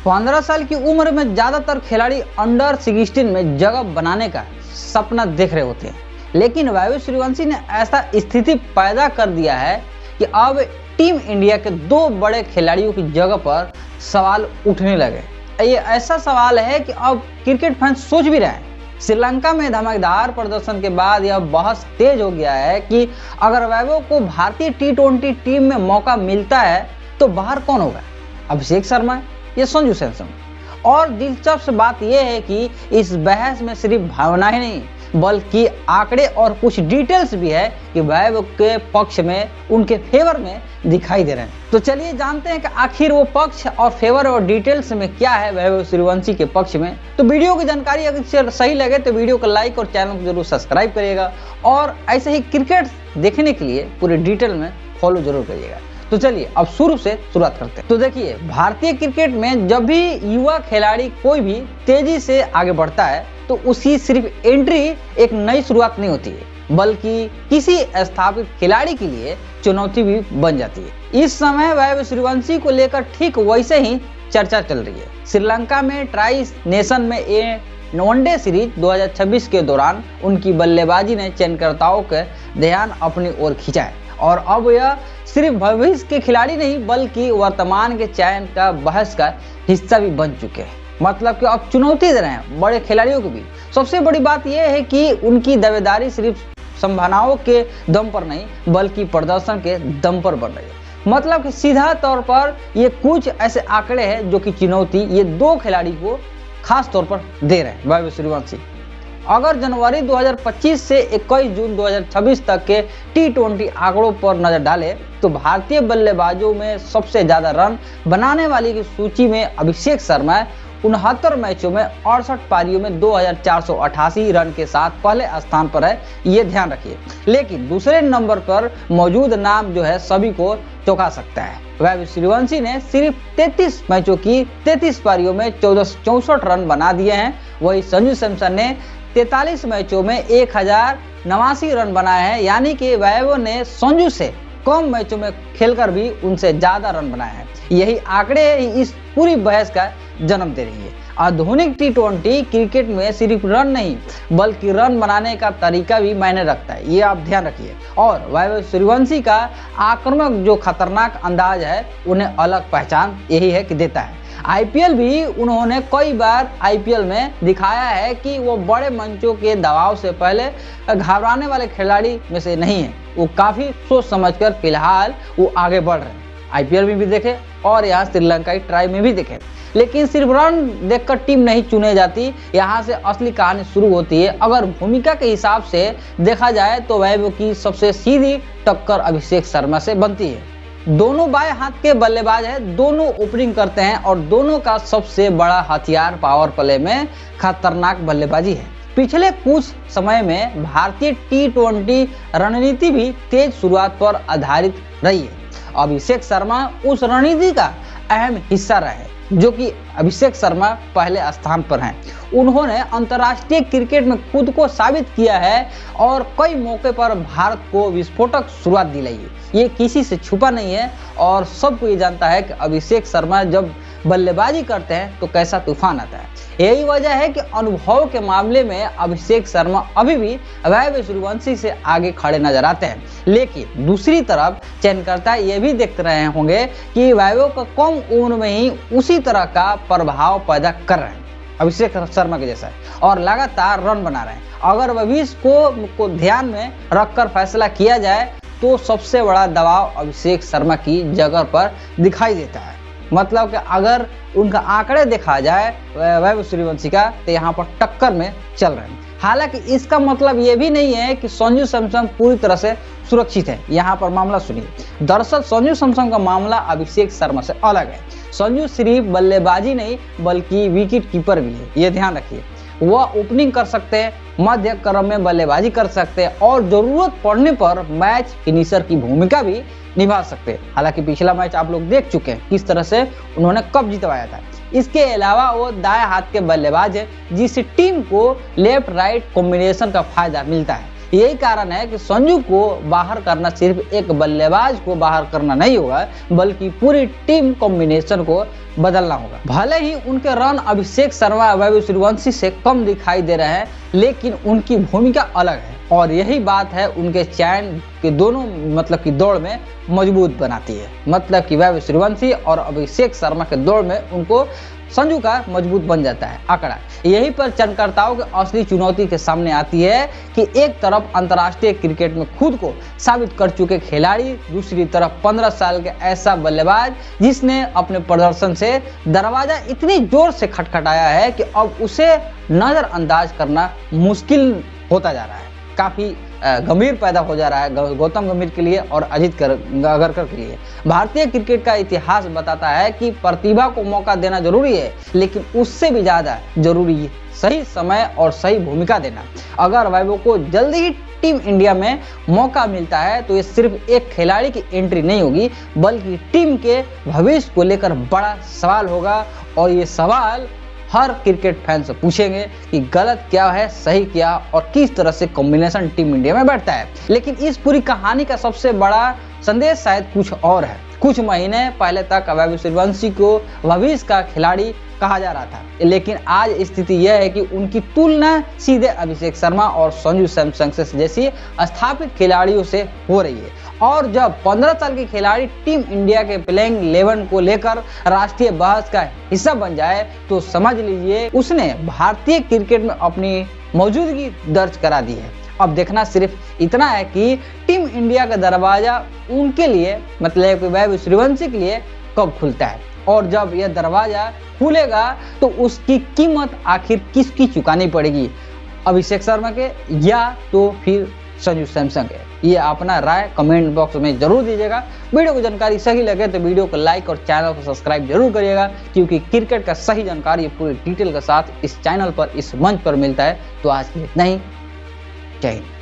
15 साल की उम्र में ज़्यादातर खिलाड़ी अंडर 16 में जगह बनाने का सपना देख रहे होते हैं, लेकिन वैभव सूर्यवंशी ने ऐसा स्थिति पैदा कर दिया है कि अब टीम इंडिया के 2 बड़े खिलाड़ियों की जगह पर सवाल उठने लगे। ये ऐसा सवाल है कि अब क्रिकेट फैंस सोच भी रहे हैं। श्रीलंका में धमाकेदार प्रदर्शन के बाद यह बहस तेज हो गया है कि अगर वैभव को भारतीय T20 टीम में मौका मिलता है तो बाहर कौन होगा, अभिषेक शर्मा या संजू सैमसन। और दिलचस्प बात यह है कि इस बहस में सिर्फ भावनाएं नहीं बल्कि आंकड़े और कुछ डिटेल्स भी है कि वैभव के पक्ष में, उनके फेवर में दिखाई दे रहे हैं। तो चलिए जानते हैं कि आखिर वो पक्ष और फेवर और डिटेल्स में क्या है वैभव सूर्यवंशी के पक्ष में। तो वीडियो की जानकारी अगर सही लगे तो वीडियो को लाइक और चैनल को जरूर सब्सक्राइब करिएगा और ऐसे ही क्रिकेट देखने के लिए पूरे डिटेल में फॉलो जरूर करिएगा। तो चलिए अब शुरू से शुरुआत करते हैं। तो देखिए, भारतीय क्रिकेट में जब भी युवा खिलाड़ी कोई भी तेजी से आगे बढ़ता है तो उसकी सिर्फ एंट्री एक नई शुरुआत नहीं होती है बल्कि किसी स्थापित खिलाड़ी के लिए चुनौती भी बन जाती है। इस समय वैभव सूर्यवंशी को लेकर ठीक वैसे ही चर्चा चल रही है। श्रीलंका में ट्राई नेशन में वनडे सीरीज 2026 के दौरान उनकी बल्लेबाजी ने चयनकर्ताओं का ध्यान अपनी ओर खींचा है और अब यह सिर्फ भविष्य के खिलाड़ी नहीं बल्कि वर्तमान के चयन का बहस का हिस्सा भी बन चुके हैं। मतलब कि अब चुनौती दे रहे हैं बड़े खिलाड़ियों को भी। सबसे बड़ी बात यह है कि उनकी दावेदारी सिर्फ संभावनाओं के दम पर नहीं बल्कि प्रदर्शन के दम पर बन रही है। मतलब कि सीधा तौर पर ये कुछ ऐसे आंकड़े हैं जो कि चुनौती ये 2 खिलाड़ी को खास तौर पर दे रहे हैं वैभव सूर्यवंशी। अगर जनवरी 2025 से 21 जून 2026 तक के T20 आंकड़ों पर नजर डालें तो भारतीय बल्लेबाजों में सबसे ज्यादा रन बनाने वाली की सूची में अभिषेक शर्मा 69 मैचों में 68 पारियों में 2488 रन के साथ पहले स्थान पर है, ये ध्यान रखिए। लेकिन दूसरे नंबर पर मौजूद नाम जो है सभी को चौंका सकता है। वैभव सूर्यवंशी ने सिर्फ 33 मैचों की 33 पारियों में 1464 रन बना दिए हैं। वही संजू सैमसन ने 43 मैचों में 1089 रन बनाए हैं, यानी कि वैभव ने संजू से कम मैचों में खेलकर भी उनसे ज्यादा रन बनाए हैं। यही आंकड़े इस पूरी बहस का जन्म दे रही है। आधुनिक T20 क्रिकेट में सिर्फ रन नहीं बल्कि रन बनाने का तरीका भी मायने रखता है, ये आप ध्यान रखिए। और वैभव सूर्यवंशी का आक्रामक जो खतरनाक अंदाज है उन्हें अलग पहचान यही है कि देता है। IPL भी उन्होंने कई बार IPL में दिखाया है कि वो बड़े मंचों के दबाव से पहले घबराने वाले खिलाड़ी में से नहीं है। वो काफी सोच समझकर फिलहाल वो आगे बढ़ रहे हैं। IPL में भी देखे और यहाँ श्रीलंका की ट्राई में भी देखे। लेकिन सिर्फ रन देखकर टीम नहीं चुने जाती, यहाँ से असली कहानी शुरू होती है। अगर भूमिका के हिसाब से देखा जाए तो वैभव की सबसे सीधी टक्कर अभिषेक शर्मा से बनती है। दोनों बाएं हाथ के बल्लेबाज हैं, दोनों ओपनिंग करते हैं और दोनों का सबसे बड़ा हथियार पावर प्ले में खतरनाक बल्लेबाजी है। पिछले कुछ समय में भारतीय T20 रणनीति भी तेज शुरुआत पर आधारित रही है। अभिषेक शर्मा उस रणनीति का अहम हिस्सा रहे जो कि अभिषेक शर्मा पहले स्थान पर हैं। उन्होंने अंतर्राष्ट्रीय क्रिकेट में खुद को साबित किया है और कई मौके पर भारत को विस्फोटक शुरुआत दिलाई है। ये किसी से छुपा नहीं है और सबको ये जानता है कि अभिषेक शर्मा जब बल्लेबाजी करते हैं तो कैसा तूफान आता है। यही वजह है कि अनुभव के मामले में अभिषेक शर्मा अभी भी वैभव सूर्यवंशी से आगे खड़े नजर आते हैं। लेकिन दूसरी तरफ चयनकर्ता ये भी देख रहे होंगे कि वैभव का कम उम्र में ही उसी तरह का प्रभाव पैदा कर रहे हैं अभिषेक शर्मा के जैसा और लगातार रन बना रहे हैं। अगर भविष्य को ध्यान में रखकर फैसला किया जाए तो सबसे बड़ा दबाव अभिषेक शर्मा की जगह पर दिखाई देता है। मतलब कि अगर उनका आंकड़े देखा जाए वैभव सूर्यवंशी का तो यहाँ पर टक्कर में चल रहे हैं। हालांकि इसका मतलब ये भी नहीं है कि संजू सैमसन पूरी तरह से सुरक्षित है। यहाँ पर मामला सुनिए। दरअसल संजू सैमसन का मामला अभिषेक शर्मा से अलग है। संजू सिर्फ बल्लेबाजी नहीं बल्कि विकेट कीपर भी है, ये ध्यान रखिए। वह ओपनिंग कर सकते हैं, मध्य क्रम में बल्लेबाजी कर सकते हैं और जरूरत पड़ने पर मैच फिनिशर की भूमिका भी निभा सकते हैं। हालांकि पिछला मैच आप लोग देख चुके हैं किस तरह से उन्होंने कप जितवाया था। इसके अलावा वो दाएं हाथ के बल्लेबाज है जिससे टीम को लेफ्ट राइट कॉम्बिनेशन का फायदा मिलता है। यही कारण है कि संजू को बाहर करना सिर्फ एक बल्लेबाज को बाहर करना नहीं होगा, बल्कि पूरी टीम कॉम्बिनेशन को बदलना होगा। भले ही उनके रन अभिषेक शर्मा वैभव सूर्यवंशी से कम दिखाई दे रहे हैं, लेकिन उनकी भूमिका अलग है और यही बात है उनके चयन के दोनों मतलब की दौड़ में मजबूत बनाती है। मतलब कि वैभव सूर्यवंशी और अभिषेक शर्मा के दौड़ में उनको संजू का मजबूत बन जाता है आंकड़ा। यही पर चयनकर्ताओं की असली चुनौती के सामने आती है कि एक तरफ अंतर्राष्ट्रीय क्रिकेट में खुद को साबित कर चुके खिलाड़ी, दूसरी तरफ 15 साल के ऐसा बल्लेबाज जिसने अपने प्रदर्शन से दरवाजा इतनी जोर से खटखटाया है कि अब उसे नजरअंदाज करना मुश्किल होता जा रहा है। काफी गंभीर पैदा हो जा रहा है गौतम गंभीर के लिए और अजित अगरकर के लिए। भारतीय क्रिकेट का इतिहास बताता है कि प्रतिभा को मौका देना जरूरी है, लेकिन उससे भी ज्यादा जरूरी सही समय और सही भूमिका देना। अगर वैभव को जल्दी ही टीम इंडिया में मौका मिलता है तो ये सिर्फ एक खिलाड़ी की एंट्री नहीं होगी, बल्कि टीम के भविष्य को लेकर बड़ा सवाल होगा। और ये सवाल हर क्रिकेट फैन से पूछेंगे कि गलत क्या है, सही क्या, और किस तरह से कॉम्बिनेशन टीम इंडिया में बैठता है। लेकिन इस पूरी कहानी का सबसे बड़ा संदेश शायद कुछ और है। कुछ महीने पहले तक वैभव सूर्यवंशी को भविष्य का खिलाड़ी कहा जा रहा था, लेकिन आज स्थिति यह है कि उनकी तुलना सीधे अभिषेक शर्मा और संजू सैमसन जैसी स्थापित खिलाड़ियों से हो रही है। और जब 15 साल के खिलाड़ी टीम इंडिया के प्लेइंग 11 को लेकर राष्ट्रीय बहस का हिस्सा बन जाए तो समझ लीजिए उसने भारतीय क्रिकेट में अपनी मौजूदगी दर्ज करा दी है। अब देखना सिर्फ इतना है कि टीम इंडिया का दरवाजा उनके लिए मतलब वैभव सूर्यवंशी के लिए कब खुलता है, और जब यह दरवाजा खुलेगा तो उसकी कीमत आखिर किसकी चुकानी पड़ेगी, अभिषेक शर्मा के या तो फिर संजू सैमसन के। ये अपना राय कमेंट बॉक्स में जरूर दीजिएगा। वीडियो को जानकारी सही लगे तो वीडियो को लाइक और चैनल को सब्सक्राइब जरूर करिएगा, क्योंकि क्रिकेट का सही जानकारी पूरी डिटेल के साथ इस चैनल पर, इस मंच पर मिलता है। तो आज के लिए इतना ही। जय हिंद।